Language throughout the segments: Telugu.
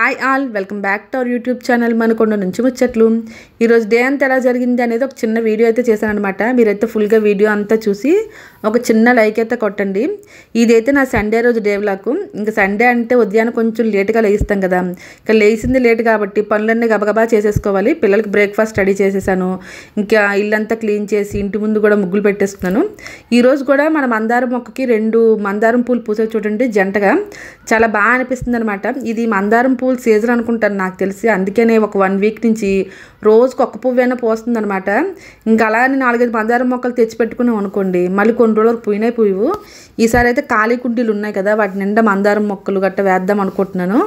Hi all welcome back to our YouTube channel Manakonda నుంచి ముచ్చట్లు. ఈరోజు డే అంతా ఎలా జరిగింది అనేది ఒక చిన్న వీడియో అయితే చేశాను అనమాట. మీరైతే ఫుల్గా వీడియో అంతా చూసి ఒక చిన్న లైక్ అయితే కొట్టండి. ఇదైతే నా సండే రోజు డే వ్లాగ్. ఇంకా సండే అంటే ఉదయాన్నే కొంచెం లేట్గా లేస్తాం కదా, ఇంకా లేచింది లేట్ కాబట్టి పనులన్నీ గబగబా చేసేసుకోవాలి. పిల్లలకి బ్రేక్ఫాస్ట్ రెడీ చేసేసాను. ఇంకా ఇల్లంతా క్లీన్ చేసి ఇంటి ముందు కూడా ముగ్గులు పెట్టేస్తున్నాను. ఈరోజు కూడా మన మందారం మొక్కకి 2 మందారం పూలు పూసే చూడండి జంటగా, చాలా బాగా అనిపిస్తుంది అనమాట. ఇది మందారం పూలు సీజన్ అనుకుంటాను నాకు తెలిసి, అందుకనే ఒక 1 వీక్ నుంచి రోజుకు ఒక్క పువ్వైనా పోస్తుంది అనమాట. ఇంకా అలానే 4-5 మందారం మొక్కలు తెచ్చి పెట్టుకున్నాం అనుకోండి, మళ్ళీ కొన్ని రోజులు పోయినాయి పువ్వు. ఈసారి అయితే ఖాళీ కుండీలు ఉన్నాయి కదా, వాటి నిండా మందారం మొక్కలు గట్ట వేద్దాం అనుకుంటున్నాను.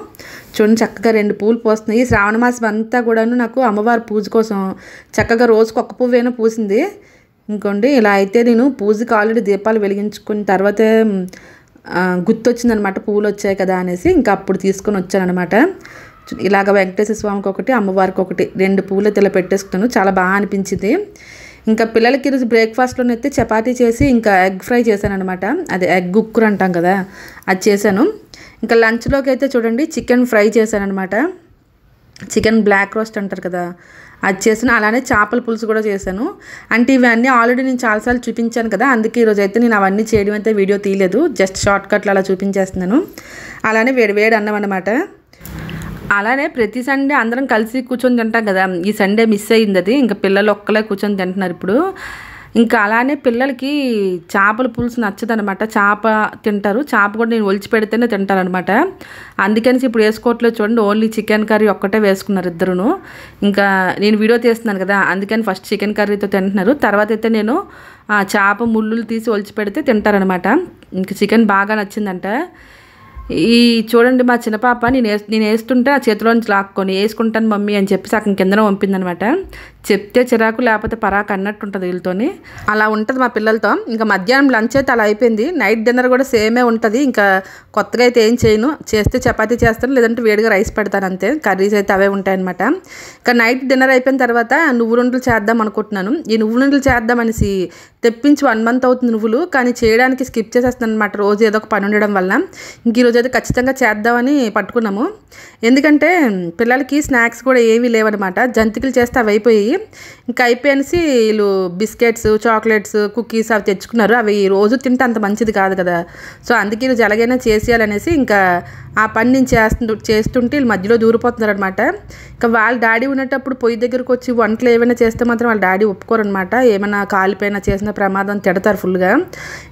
చూడండి చక్కగా 2 పూలు పోస్తున్నాయి. ఈ శ్రావణ మాసం అంతా కూడాను నాకు అమ్మవారి పూజ కోసం చక్కగా రోజుకు ఒక్క పువ్వైనా పూసింది. ఇంకోండి ఇలా అయితే నేను పూజకి ఆల్రెడీ దీపాలు వెలిగించుకున్న తర్వాతే గుర్తొచ్చిందనమాట, పూలు వచ్చాయి కదా అనేసి ఇంకా అప్పుడు తీసుకొని వచ్చానమాట. ఇలాగ వెంకటేశ్వర స్వామికి ఒకటి, అమ్మవారికి ఒకటి, 2 పూలు ఇలా పెట్టేసుకున్నాను. చాలా బాగా అనిపించింది. ఇంకా పిల్లలకి ఈరోజు బ్రేక్ఫాస్ట్లోనైతే చపాతీ చేసి ఇంకా ఎగ్ ఫ్రై చేశాను అనమాట. అదే ఎగ్ గుక్కర్ అంటాం కదా, అది చేశాను. ఇంకా లంచ్లోకి అయితే చూడండి చికెన్ ఫ్రై చేశాను అనమాట. చికెన్ బ్లాక్ రోస్ట్ అంటారు కదా, అది చేసాను. అలానే చేపల పులుసు కూడా చేశాను. అంటే ఇవన్నీ ఆల్రెడీ నేను చాలాసార్లు చూపించాను కదా, అందుకే ఈరోజు అయితే నేను అవన్నీ చేయడం అయితే వీడియో తీయలేదు, జస్ట్ షార్ట్ కట్లు అలా చూపించేస్తున్నాను. అలానే వేడి అన్నం అనమాట. అలానే ప్రతి సండే అందరం కలిసి కూర్చొని తింటాం కదా, ఈ సండే మిస్ అయ్యింది అది. ఇంకా పిల్లలు ఒక్కలే కూర్చొని తింటున్నారు ఇప్పుడు. ఇంకా అలానే పిల్లలకి చేపల పులుసు నచ్చదనమాట, చేప తింటారు. చేప కూడా నేను ఒలిచి పెడితేనే తింటారనమాట. అందుకని ఇప్పుడు వేసుకోవట్లేదు చూడండి, ఓన్లీ చికెన్ కర్రీ ఒక్కటే వేసుకున్నారు ఇద్దరును. ఇంకా నేను వీడియో తీస్తున్నాను కదా, అందుకని ఫస్ట్ చికెన్ కర్రీతో తింటున్నారు. తర్వాత అయితే నేను చేప ముళ్ళులు తీసి ఒలిచి పెడితే తింటారనమాట. ఇంకా చికెన్ బాగా నచ్చిందంట. ఈ చూడండి మా చిన్న పాప నేను వేస్తుంటే ఆ చేతిలోంచి లాక్కొని వేసుకుంటాను మమ్మీ అని చెప్పి సగం కిందన పంపిందనమాట. చెప్తే చిరాకు లేకపోతే పరాకు అన్నట్టు ఉంటుంది వీళ్ళతోని, అలా ఉంటుంది మా పిల్లలతో. ఇంకా మధ్యాహ్నం లంచ్ అయితే అలా అయిపోయింది. నైట్ డిన్నర్ కూడా సేమే ఉంటుంది. ఇంకా కొత్తగా అయితే ఏం చేయను, చేస్తే చపాతీ చేస్తాను, లేదంటే వేడిగా రైస్ పెడతాను అంతే. కర్రీస్ అయితే అవే ఉంటాయన్నమాట. ఇంకా నైట్ డిన్నర్ అయిపోయిన తర్వాత నువ్వులుండలు చేద్దాం అనుకుంటున్నాను. ఈ నువ్వులుండలు చేద్దామనేసి తెప్పించి 1 మంత్ అవుతుంది నువ్వులు, కానీ చేయడానికి స్కిప్ చేసేస్తున్నాను అనమాట, రోజు ఏదో ఒక పని ఉండడం వల్ల. ఇంక ఈరోజు అయితే ఖచ్చితంగా చేద్దామని పట్టుకున్నాము. ఎందుకంటే పిల్లలకి స్నాక్స్ కూడా ఏమీ లేవన్నమాట. జంతికలు చేస్తే అవి అయిపోయి, ఇంకా అయిపోయేసి వీళ్ళు బిస్కెట్స్, చాక్లెట్స్, కుకీస్ అవి తెచ్చుకున్నారు. అవి రోజు తింటే అంత మంచిది కాదు కదా. సో అందుకే ఈరోజు ఎలాగైనా చేసేయాలనేసి ఇంకా ఆ పని నేను చేస్తుంటే వీళ్ళు మధ్యలో దూరిపోతున్నారు అనమాట. ఇంకా వాళ్ళ డాడీ ఉన్నప్పుడు పొయ్యి దగ్గరకు వచ్చి వంటలు ఏమైనా చేస్తే మాత్రం వాళ్ళ డాడీ ఒప్పుకోరనమాట. ఏమైనా కాలిపోయినా చేసిన ప్రమాదం తిడతారు ఫుల్గా.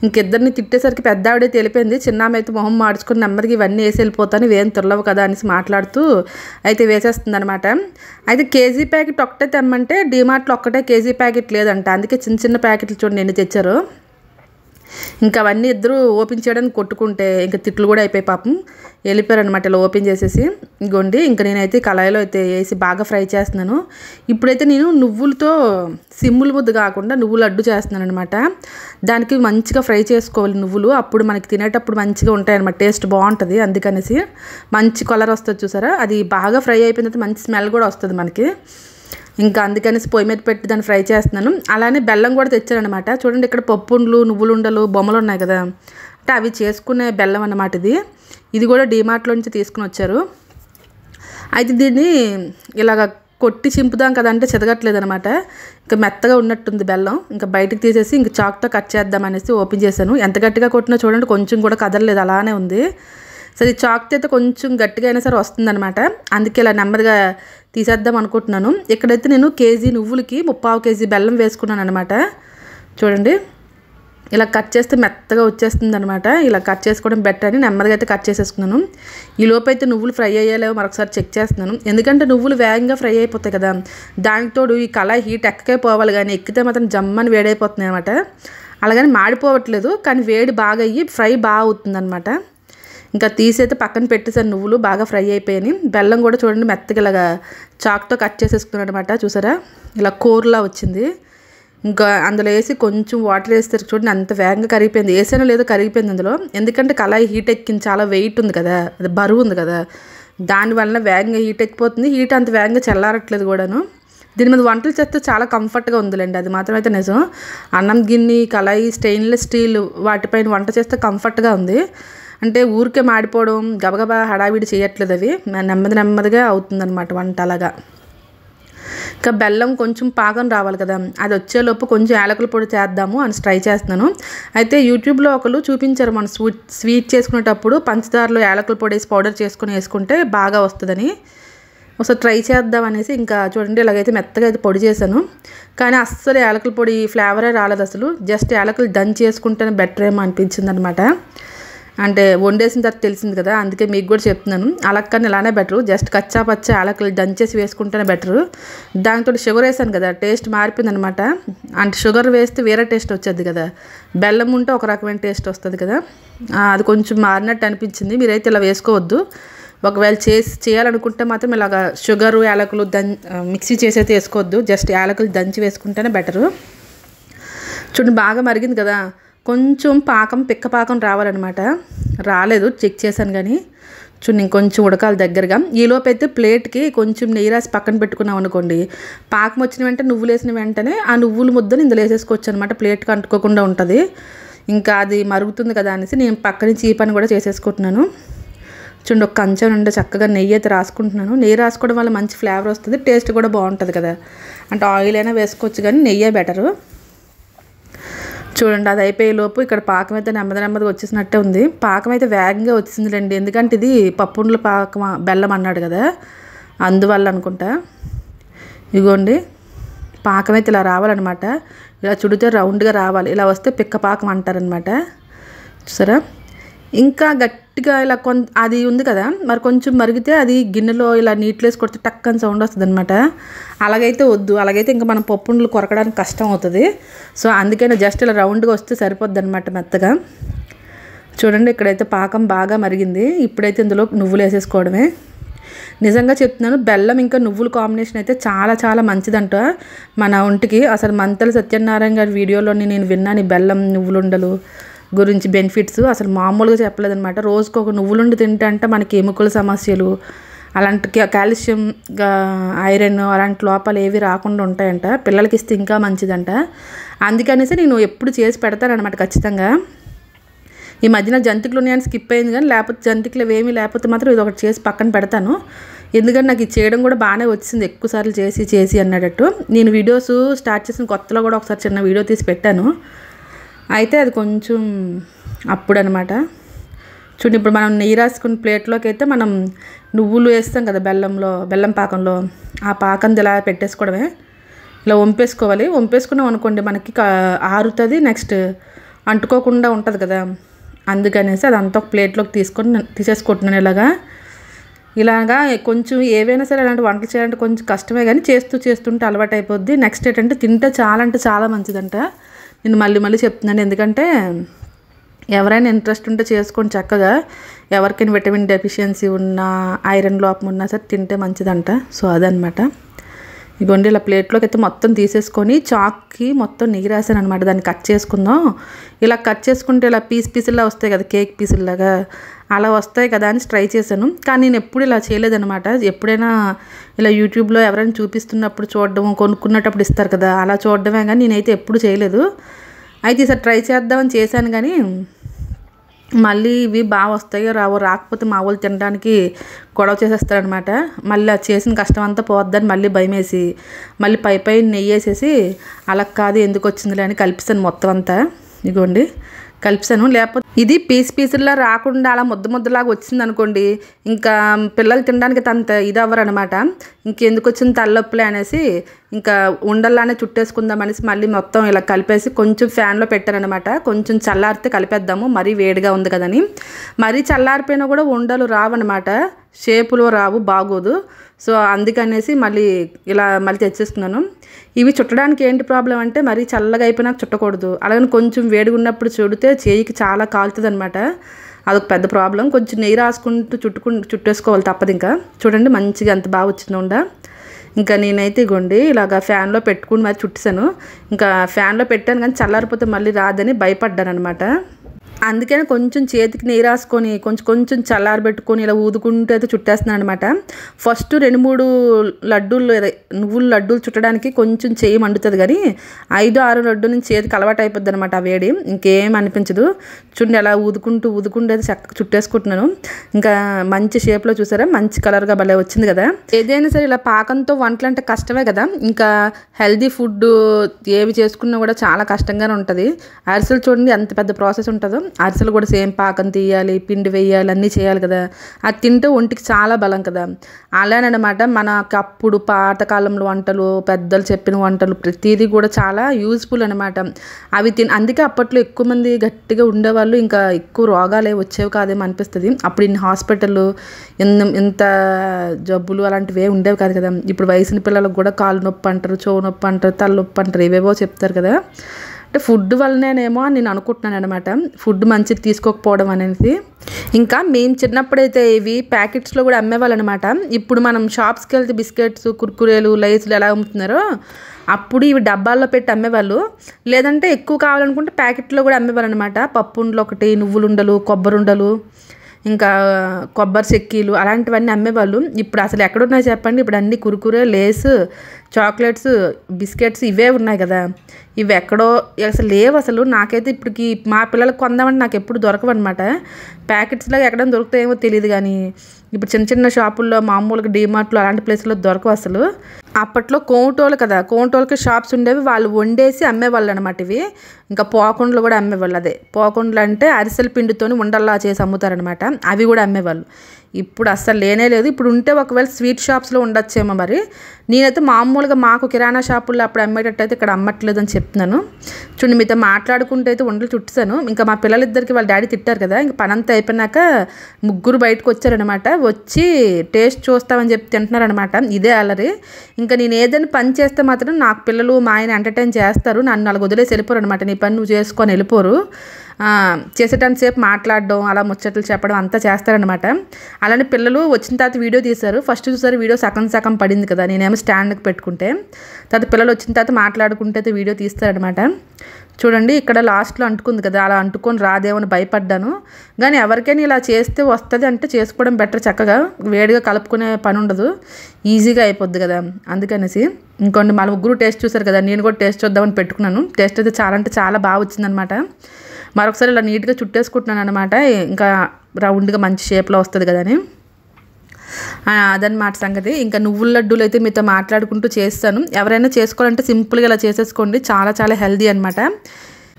ఇంకిద్దరిని తిట్టేసరికి పెద్ద ఆవిడే తెలిపింది, చిన్న ఆమె అయితే మొహం మార్చుకుని నెమ్మదిగా ఇవన్నీ వేసి వెళ్ళిపోతాను, ఇవేం తుర్లవు కదా అనేసి మాట్లాడుతూ అయితే వేసేస్తుంది అనమాట. అయితే కేజీ ప్యాకెట్ ఒక్కటే తెమ్మంటే డీమార్ట్లో ఒక్కటే కేజీ ప్యాకెట్ లేదంట, అందుకే చిన్న చిన్న ప్యాకెట్లు చూడండి ఎన్ని తెచ్చారు. ఇంకా అవన్నీ ఇద్దరు ఓపెన్ చేయడానికి కొట్టుకుంటే ఇంకా తిట్లు కూడా అయిపోయి పాపం వెళ్ళిపోయారనమాట ఇలా ఓపెన్ చేసేసి. ఇంకోండి ఇంకా నేనైతే కళాయిలో అయితే వేసి బాగా ఫ్రై చేస్తున్నాను. ఇప్పుడైతే నేను నువ్వులతో సిమ్ముల ముద్ద కాకుండా నువ్వులు లడ్డు చేస్తున్నాను అనమాట. దానికి మంచిగా ఫ్రై చేసుకోవాలి నువ్వులు, అప్పుడు మనకి తినేటప్పుడు మంచిగా ఉంటాయన్నమాట, టేస్ట్ బాగుంటుంది. అందుకనేసి మంచి కలర్ వస్తుంది చూసారా, అది బాగా ఫ్రై అయిపోయిన తర్వాత మంచి స్మెల్ కూడా వస్తుంది మనకి. ఇంకా అందుకనేసి పొయ్యి మీద పెట్టి దాన్ని ఫ్రై చేస్తున్నాను. అలానే బెల్లం కూడా తెచ్చానమాట. చూడండి ఇక్కడ పప్పుండ్లు, నువ్వులుండలు, బొమ్మలు ఉన్నాయి కదా, అంటే అవి చేసుకునే బెల్లం అన్నమాట. ఇది కూడా డీమార్ట్లో నుంచి తీసుకుని వచ్చారు. అయితే దీన్ని ఇలాగ కొట్టి చింపుదాం కదా అంటే చెదగట్లేదు అనమాట, ఇంకా మెత్తగా ఉన్నట్టుంది బెల్లం. ఇంకా బయటకు తీసేసి ఇంక చాక్తో కట్ చేద్దాం అనేసి ఓపెన్ చేశాను. ఎంత గట్టిగా కొట్టినా చూడండి కొంచెం కూడా కదలలేదు, అలానే ఉంది. సరే ఈ చాక్తో అయితే కొంచెం గట్టిగా అయినా సరే వస్తుందన్నమాట, అందుకే ఇలా నెమ్మదిగా తీసేద్దాం అనుకుంటున్నాను. ఇక్కడైతే నేను కేజీ నువ్వులకి 3/4 కేజీ బెల్లం వేసుకున్నాను అనమాట. చూడండి ఇలా కట్ చేస్తే మెత్తగా వచ్చేస్తుంది అనమాట. ఇలా కట్ చేసుకోవడం బెటర్ అని నెమ్మదిగా అయితే కట్ చేసేసుకున్నాను. ఈ లోపు అయితే నువ్వులు ఫ్రై అయ్యేలేవో మరొకసారి చెక్ చేస్తున్నాను, ఎందుకంటే నువ్వులు వేగంగా ఫ్రై అయిపోతాయి కదా. దానికి తోడు ఈ కళాయి హీట్ ఎక్కకే పోవాలి, కానీ ఎక్కితే మాత్రం జమ్మని వేడైపోతుంది అనమాట. అలాగని మాడిపోవట్లేదు, కానీ వేడి బాగా అయ్యి ఫ్రై బాగా అవుతుంది అనమాట. ఇంకా తీసైతే పక్కన పెట్టేసాను, నువ్వులు బాగా ఫ్రై అయిపోయాయి. బెల్లం కూడా చూడండి మెత్తగా ఇలాగా చాక్తో కట్ చేసేసుకున్నాను అనమాట. చూసారా ఇలా కూరలా వచ్చింది. ఇంకా అందులో వేసి కొంచెం వాటర్ వేస్తే చూడండి అంత వేగంగా కరిగిపోయింది. వేసానో లేదో కరిగిపోయింది అందులో, ఎందుకంటే కళాయి హీట్ ఎక్కింది, చాలా వెయిట్ ఉంది కదా, అది బరువు ఉంది కదా, దానివల్ల వేగంగా హీట్ ఎక్కిపోతుంది. హీట్ అంత వేగంగా చల్లారట్లేదు కూడాను. దీని మీద వంటలు చేస్తే చాలా కంఫర్ట్గా ఉందిలేండి, అది మాత్రం అయితే నిజం. అన్నం గిన్నె, కళాయి, స్టెయిన్లెస్ స్టీల్ వాటిపైన వంట చేస్తే కంఫర్ట్గా ఉంది. అంటే ఊరికే మాడిపోవడం గబగబా హడావిడి చేయట్లేదు అవి నెమ్మది నెమ్మదిగా అవుతుందన్నమాట వంట అలాగా. ఇంకా బెల్లం కొంచెం పాకం రావాలి కదా, అది వచ్చేలోపు కొంచెం యాలకుల పొడి చేద్దాము అని ట్రై చేస్తున్నాను. అయితే యూట్యూబ్లో ఒకరు చూపించారు మనం స్వీట్ చేసుకునేటప్పుడు పంచదారలో యాలకుల పొడి వేసి పౌడర్ చేసుకుని వేసుకుంటే బాగా వస్తుందని. ఒకసారి ట్రై చేద్దాం అనేసి ఇంకా చూడండి ఇలాగైతే మెత్తగా అయితే పొడి చేశాను. కానీ అస్సలు యాలకుల పొడి ఫ్లేవరే రాలేదు అసలు. జస్ట్ యాలకులు దంచి చేసుకుంటేనే బెటర్ ఏమో అనిపించింది అనమాట. అంటే వండేసిన తర్వాత తెలిసింది కదా, అందుకే మీకు కూడా చెప్తున్నాను. అలాగని ఇలానే బెటరు, జస్ట్ కచ్చా పచ్చా యాలకులు దంచేసి వేసుకుంటేనే బెటరు. దానితో షుగర్ వేసాను కదా, టేస్ట్ మారిపోయింది అనమాట. అంటే షుగర్ వేస్తే వేరే టేస్ట్ వచ్చేది కదా, బెల్లం ఉంటే ఒక రకమైన టేస్ట్ వస్తుంది కదా, అది కొంచెం మారినట్టు అనిపించింది. మీరైతే ఇలా వేసుకోవద్దు. ఒకవేళ చేయాలనుకుంటే మాత్రం ఇలాగ షుగరు యాలకులు మిక్సీ చేసి అయితే వేసుకోవద్దు, జస్ట్ యాలకులు దంచి వేసుకుంటేనే బెటరు. చూడండి బాగా మరిగింది కదా, కొంచెం పిక్క పాకం రావాలన్నమాట. రాలేదు, చెక్ చేశాను కానీ. చూడండి ఇంకొంచెం ఉడకాలి దగ్గరగా. ఈలోపు అయితే ప్లేట్కి కొంచెం నెయ్యి రాసి పక్కన పెట్టుకున్నాం అనుకోండి, పాకం వచ్చిన వెంటనే నువ్వులు వేసిన వెంటనే ఆ నువ్వుల ముద్దను ఇందులో వేసేసుకోవచ్చు అనమాట. ప్లేట్కి అంటుకోకుండా ఉంటుంది. ఇంకా అది మరుగుతుంది కదా అనేసి నేను పక్కన ఈ పని కూడా చేసేసుకుంటున్నాను. చూడండి ఒక కంచం నుండి చక్కగా నెయ్యి అయితే రాసుకుంటున్నాను. నెయ్యి రాసుకోవడం వల్ల మంచి ఫ్లేవర్ వస్తుంది, టేస్ట్ కూడా బాగుంటుంది కదా. అంటే ఆయిల్ అయినా వేసుకోవచ్చు కానీ నెయ్యే బెటరు. చూడండి అది అయిపోయేలోపు ఇక్కడ పాకం అయితే నెమ్మదిగా వచ్చేసినట్టే ఉంది. పాకం అయితే వేగంగా వచ్చిందిలేండి, ఎందుకంటే ఇది పప్పుండ్ల పాకం బెల్లం అన్నాడు కదా, అందువల్ల అనుకుంటా. ఇగోండి పాకం అయితే ఇలా రావాలన్నమాట. ఇలా చుడితే రౌండ్గా రావాలి, ఇలా వస్తే పిక్క పాకం అంటారనమాట. చూసారా, ఇంకా గట్టిగా ఇలా అది ఉంది కదా, మరి కొంచెం మరిగితే అది గిన్నెలో ఇలా నీటిలో వేసి కొడితే టక్కని సౌండ్ వస్తుంది అనమాట. అలాగైతే వద్దు, అలాగైతే ఇంకా మనం పప్పుండ్లు కొరకడానికి కష్టం అవుతుంది. సో అందుకని జస్ట్ ఇలా రౌండ్గా వస్తే సరిపోద్ది అనమాట మెత్తగా. చూడండి ఇక్కడైతే పాకం బాగా మరిగింది. ఇప్పుడైతే ఇందులో నువ్వులు వేసేసుకోవడమే. నిజంగా చెప్తున్నాను, బెల్లం ఇంకా నువ్వుల కాంబినేషన్ అయితే చాలా చాలా మంచిదంట మన ఒంటికి. అసలు మంతెల సత్యనారాయణ గారి వీడియోలోని నేను విన్నాను ఈ బెల్లం నువ్వులుండలు గురించి బెనిఫిట్స్ అసలు మామూలుగా చెప్పలేదన్నమాట. రోజుకు ఒక నువ్వులుండి తింటే అంటే మనకి ఎముకల సమస్యలు, అలాంటి కాల్షియం, ఐరన్ అలాంటి లోపాలు ఏవి రాకుండా ఉంటాయంట. పిల్లలకి ఇస్తే ఇంకా మంచిదంట. అందుకనేసి నేను ఎప్పుడు చేసి పెడతానమాట ఖచ్చితంగా. ఈ మధ్యన జంతికలు ఉన్నాయని స్కిప్ అయింది కానీ, లేకపోతే జంతికలు ఏమీ లేకపోతే మాత్రం ఇది ఒకటి చేసి పక్కన పెడతాను. ఎందుకంటే నాకు ఇది చేయడం కూడా బాగానే వచ్చింది, ఎక్కువసార్లు చేసి అన్నట్టు. నేను వీడియోస్ స్టార్ట్ చేసిన కొత్తలో కూడా ఒకసారి చిన్న వీడియో తీసి పెట్టాను. అయితే అది కొంచెం అప్పుడు అనమాట. చూడండి ఇప్పుడు మనం నెయ్యి రాసుకున్న ప్లేట్లోకి అయితే మనం నువ్వులు వేస్తాం కదా బెల్లం పాకంలో, ఆ పాకంది ఇలా పెట్టేసుకోవడమే. ఇలా వంపేసుకోవాలి. వంపేసుకున్నాం అనుకోండి మనకి ఆరుతుంది, నెక్స్ట్ అంటుకోకుండా ఉంటుంది కదా, అందుకనేసి అదంతా ఒక ప్లేట్లోకి తీసేసుకుంటున్నాను. ఇలాగా కొంచెం ఏవైనా సరే అలాంటి వంటలు చేయాలంటే కొంచెం కష్టమే కానీ చేస్తుంటే అలవాటు అయిపోద్ది. నెక్స్ట్ ఏంటంటే తింటే చాలా మంచిదంట. నేను మళ్ళీ చెప్తున్నాను, ఎందుకంటే ఎవరైనా ఇంట్రెస్ట్ ఉంటే చేసుకొని చక్కగా, ఎవరికైనా విటమిన్ డెఫిషియన్సీ ఉన్నా ఐరన్ లోపం ఉన్నా సరే తింటే మంచిదంట. సో అదనమాట. ఇదిగోండి ఇలా ప్లేట్లోకి అయితే మొత్తం తీసేసుకొని చాక్కి మొత్తం నెయ్యి రాసాను అనమాట. దాన్ని కట్ చేసుకుందాం. ఇలా కట్ చేసుకుంటే ఇలా పీసుల్లా వస్తాయి కదా, కేక్ పీసుల్లాగా అలా వస్తాయి కదా అని ట్రై చేశాను. కానీ నేను ఎప్పుడు ఇలా చేయలేదనమాట. ఎప్పుడైనా ఇలా యూట్యూబ్లో ఎవరైనా చూపిస్తున్నప్పుడు చూడడం, కొనుక్కున్నప్పుడు ఇస్తారు కదా, అలా చూడడమే కానీ నేనైతే ఎప్పుడు చేయలేదు. అయితే ఈసారి ట్రై చేద్దామని చేశాను కానీ మళ్ళీ ఇవి బాగా వస్తాయో రాకపోతే మా వాళ్ళు తినడానికి గొడవ చేసేస్తారనమాట. మళ్ళీ అది చేసిన కష్టం అంతా పోద్దని మళ్ళీ భయమేసి మళ్ళీ పై నెయ్యి వేసేసి అలా కాదు ఎందుకు వచ్చిందిలే అని కలిపిస్తాను మొత్తం అంతా. ఇదిగోండి కలిపిస్తాను. లేకపోతే ఇది పీసుల్లా రాకుండా అలా ముద్దలాగా వచ్చింది అనుకోండి, ఇంకా పిల్లలు తినడానికి అంత ఇది అవ్వరు అనమాట. ఇంకెందుకు వచ్చింది తలనొప్పులే అనేసి ఇంకా ఉండల్లానే చుట్టేసుకుందాం అనేసి మళ్ళీ మొత్తం ఇలా కలిపేసి కొంచెం ఫ్యాన్లో పెట్టారనమాట. కొంచెం చల్లారితే కలిపేద్దాము, మరీ వేడిగా ఉంది కదని. మరీ చల్లారిపోయినా కూడా ఉండలు రావన్నమాట, షేపులో రావు, బాగోదు. సో అందుకనేసి మళ్ళీ తెచ్చేసుకున్నాను. ఇవి చుట్టడానికి ఏంటి ప్రాబ్లం అంటే మరీ చల్లగా అయిపోయినాక చుట్టకూడదు, అలాగని కొంచెం వేడిగా ఉన్నప్పుడు చుడితే చేయికి చాలా కాలుతుంది అనమాట. అదొక పెద్ద ప్రాబ్లం. కొంచెం నెయ్యి రాసుకుంటూ చుట్టేసుకోవాలి తప్పదు. ఇంకా చూడండి మంచిగా ఎంత బాగా వచ్చింది ఉండ. ఇంకా నేనైతే ఇగోండి ఇలాగ ఫ్యాన్లో పెట్టుకుని మరి చుట్టేసాను. ఇంకా ఫ్యాన్లో పెట్టాను కానీ చల్లారిపోతే మళ్ళీ రాదని భయపడ్డాను అనమాట. అందుకని కొంచెం చేతికి నెయ్యి రాసుకొని కొంచెం చల్లారబెట్టుకొని ఇలా ఊదుకుంటూ అయితే చుట్టేస్తున్నాను అనమాట. ఫస్ట్ 2-3 లడ్డూలు నువ్వులు లడ్డూలు చుట్టడానికి కొంచెం చేయి మండుతుంది, కానీ 5-6 లడ్డూల నుంచి చేతికి అలవాటు అయిపోద్ది అనమాట. ఆ వేడి ఇంకేం అనిపించదు. చూడండి అలా ఊదుకుంటూ అయితే చక్కగా చుట్టేసుకుంటున్నాను. ఇంకా మంచి షేప్లో చూసారా, మంచి కలర్గా భలే వచ్చింది కదా. ఏదైనా సరే ఇలా పాకంతో వంటలు అంటే కష్టమే కదా. ఇంకా హెల్దీ ఫుడ్ ఏవి చేసుకున్నా కూడా చాలా కష్టంగానే ఉంటుంది. అరిసెలు చూడండి ఎంత పెద్ద ప్రాసెస్ ఉంటుందో. అరిసెలు కూడా సేమ్ పాకం తీయాలి, పిండి వేయాలి, అన్నీ చేయాలి కదా. అది తింటే ఒంటికి చాలా బలం కదా. అలానమాట మనకు అప్పుడు పాతకాలంలో వంటలు, పెద్దలు చెప్పిన వంటలు ప్రతిదీ కూడా చాలా యూజ్ఫుల్ అనమాట. అవి అందుకే అప్పట్లో ఎక్కువ మంది గట్టిగా ఉండేవాళ్ళు, ఇంకా ఎక్కువ రోగాలు వచ్చేవి కాదేమో అనిపిస్తుంది. అప్పుడు ఇన్ని హాస్పిటళ్ళు, ఇంత జబ్బులు అలాంటివి ఉండేవి కాదు కదా. ఇప్పుడు వయసుని పిల్లలకు కూడా కాలు నొప్పి అంటారు, చెవు నొప్పి అంటారు, తలనొప్పి అంటారు, ఇవేవో చెప్తారు కదా. అంటే ఫుడ్ వల్లనేమో అని నేను అనుకుంటున్నాను అనమాట, ఫుడ్ మంచిది తీసుకోకపోవడం అనేది. ఇంకా మేము చిన్నప్పుడైతే ఇవి ప్యాకెట్స్లో కూడా అమ్మేవాళ్ళు అనమాట. ఇప్పుడు మనం షాప్స్కి వెళ్తే బిస్కెట్స్, కుర్కురేలు, లైస్లు ఎలా అమ్ముతున్నారో అప్పుడు ఇవి డబ్బాల్లో పెట్టి అమ్మేవాళ్ళు. లేదంటే ఎక్కువ కావాలనుకుంటే ప్యాకెట్లో కూడా అమ్మేవాళ్ళు అనమాట. పప్పు ఉండలు ఒకటి, నువ్వులు ఉండలు, కొబ్బరి ఉండలు, ఇంకా కొబ్బరి చెక్కీలు అలాంటివన్నీ అమ్మేవాళ్ళు. ఇప్పుడు అసలు ఎక్కడున్నాయి చెప్పండి. ఇప్పుడు అన్ని కుర్కురే, లేస్, చాక్లెట్స్, బిస్కెట్స్ ఇవే ఉన్నాయి కదా. ఇవి ఎక్కడో అసలు లేవు. అసలు నాకైతే ఇప్పటికి మా పిల్లలకు కొందామంటే నాకు ఎప్పుడు దొరకవు అనమాట. ప్యాకెట్స్లో ఎక్కడైనా దొరుకుతాయేమో తెలియదు, కానీ ఇప్పుడు చిన్న షాపుల్లో మామూలుగా డీమార్ట్లో అలాంటి ప్లేస్లో దొరకవు అసలు. అప్పట్లో కోమటోళ్ళు కదా, కోమటోళ్ళకి షాప్స్ ఉండేవి, వాళ్ళు వండేసి అమ్మేవాళ్ళు అనమాట. ఇవి ఇంకా పోకుండలు కూడా అమ్మేవాళ్ళు. అదే పోకుండలు అంటే అరిసెల పిండితో ఉండల్లా చేసి అమ్ముతారనమాట. అవి కూడా అమ్మేవాళ్ళు. ఇప్పుడు అస్సలు లేనే లేదు. ఇప్పుడు ఉంటే ఒకవేళ స్వీట్ షాప్స్లో ఉండొచ్చేమో మరి. నేనైతే మామూలుగా మాకు కిరాణా షాపుల్లో అప్పుడు అమ్మేటట్టు అయితే ఇక్కడ అమ్మట్లేదు అని చెప్తున్నాను. చూడండి మీతో మాట్లాడుకుంటూ అయితే ఉండలు చుట్టాను. ఇంకా మా పిల్లలిద్దరికి వాళ్ళ డాడీ తిట్టారు కదా. ఇంకా పనంతా అయిపోయినాక ముగ్గురు బయటకు వచ్చారనమాట. వచ్చి టేస్ట్ చూస్తామని చెప్పి తింటున్నారనమాట. ఇదే అలరి. ఇంకా నేను ఏదైనా పని చేస్తే మాత్రం నాకు పిల్లలు మా ఆయన ఎంటర్టైన్ చేస్తారు. నన్ను అలా వదిలేసి వెళ్ళిపోరు అనమాట. నీ పని నువ్వు చేసుకొని వెళ్ళిపోరు. చేసేటంత సేపు మాట్లాడడం, అలా ముచ్చట్లు చెప్పడం అంతా చేస్తారనమాట. అలానే పిల్లలు వచ్చిన తర్వాత వీడియో తీశారు. ఫస్ట్ చూసారు వీడియో సగం పడింది కదా, నేనేమో స్టాండ్కి పెట్టుకుంటే. తర్వాత పిల్లలు వచ్చిన తర్వాత మాట్లాడుకుంటే అయితే వీడియో తీస్తారనమాట. చూడండి ఇక్కడ లాస్ట్లో అంటుకుంది కదా, అలా అంటుకొని రాదేమని భయపడ్డాను. కానీ ఎవరికైనా ఇలా చేస్తే వస్తుంది అంటే చేసుకోవడం బెటర్. చక్కగా వేడిగా కలుపుకునే పని ఉండదు, ఈజీగా అయిపోద్ది కదా. అందుకనేసి ఇంకొండి మన ముగ్గురు టేస్ట్ చూసారు కదా, నేను కూడా టేస్ట్ చూద్దామని పెట్టుకున్నాను. టేస్ట్ అయితే చాలా బాగా వచ్చిందనమాట. మరొకసారి ఇలా నీట్గా చుట్టేసుకుంటున్నాను అనమాట. ఇంకా రౌండ్గా మంచి షేప్లో వస్తుంది కదా అని. అదనమాట సంగతి. ఇంకా నువ్వుల లడ్డూలు అయితే మీతో మాట్లాడుకుంటూ చేస్తాను. ఎవరైనా చేసుకోవాలంటే సింపుల్గా ఇలా చేసేసుకోండి, చాలా హెల్దీ అనమాట.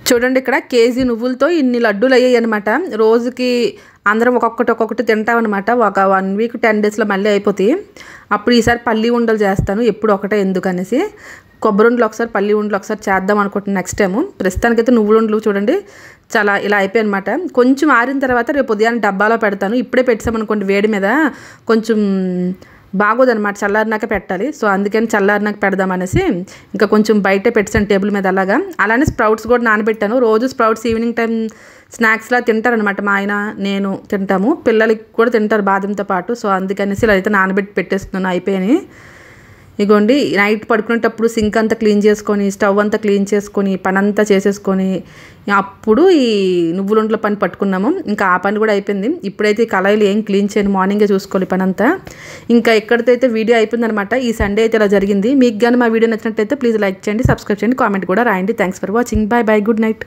చూడండి ఇక్కడ కేజీ నువ్వులతో ఇన్ని లడ్డూలు అయ్యాయి అనమాట. రోజుకి అందరం ఒక్కొక్కటి తింటామన్నమాట. ఒక 1 వీక్ 10 డేస్లో మళ్ళీ అయిపోతాయి. అప్పుడు ఈసారి పల్లి ఉండలు చేస్తాను, ఎప్పుడు ఒకటే ఎందుకనేసి. కొబ్బరి ఉండలు ఒకసారి, పల్లి ఉండలు ఒకసారి చేద్దాం అనుకుంటున్నాను నెక్స్ట్ టైము. ప్రస్తుతానికైతే నువ్వుల ఉండలు చూడండి చాలా ఇలా అయిపోయాయి అనమాట. కొంచెం ఆరిన తర్వాత రేపు ఉదయాన్నే డబ్బాలో పెడతాను. ఇప్పుడే పెట్టామనుకోండి వేడి మీద కొంచెం బాగోదనమాట, చల్లారినాక పెట్టాలి. సో అందుకని చల్లారినాక పెడదామనేసి ఇంకా కొంచెం బయటే పెట్టాను టేబుల్ మీద అలాగా. అలానే స్ప్రౌట్స్ కూడా నానబెట్టాను. రోజు స్ప్రౌట్స్ ఈవినింగ్ టైం స్నాక్స్లా తింటారనమాట. మా ఆయన నేను తింటాము, పిల్లలకి కూడా తింటారు బాదంతో పాటు. సో అందుకనేసి ఇలా అయితే నానబెట్టి పెట్టేస్తున్నాను. అయిపోయాయి. ఇగోండి నైట్ పడుకునేటప్పుడు సింక్ అంతా క్లీన్ చేసుకొని, స్టవ్ అంతా క్లీన్ చేసుకొని, పని అంతా చేసేసుకొని అప్పుడు ఈ నువ్వులుంట్ల పని పట్టుకున్నాము. ఇంకా ఆ పని కూడా అయిపోయింది. ఇప్పుడైతే ఈ కళాయిలు ఏం క్లీన్ చేయను, మార్నింగే చూసుకోవాలి పని అంతా. ఇంకా ఎక్కడితో అయితే వీడియో అయిపోయిందనమాట. ఈ సండే అయితే ఇలా జరిగింది. మీకు కానీ మా వీడియో నచ్చినట్టయితే ప్లీజ్ లైక్ చేయండి, సబ్స్క్రైబ్ చేయండి, కామెంట్ కూడా రాయండి. Thanks for watching. Bye good night.